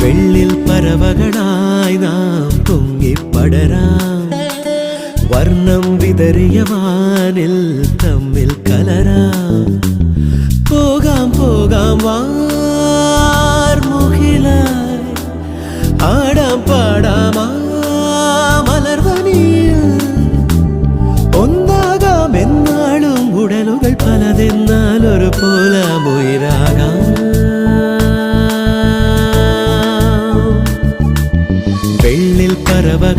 വെള്ളിൽ പറവകളായി നാം പൊങ്ങിപ്പടരാം. വർണ്ണം വിതറിയ വാനിൽ തമ്മിൽ കലരാം. പോകാം പോകാം വാർമുകിലായി, ആടാം പാടാം മലർവനിയിൽ. ഒന്നാകാം എന്നാളും ഉടലുകൾ പലതെന്നാൽ ഒരു പോലാമുയിരാകാം. വെള്ളിൽ പറവകളായി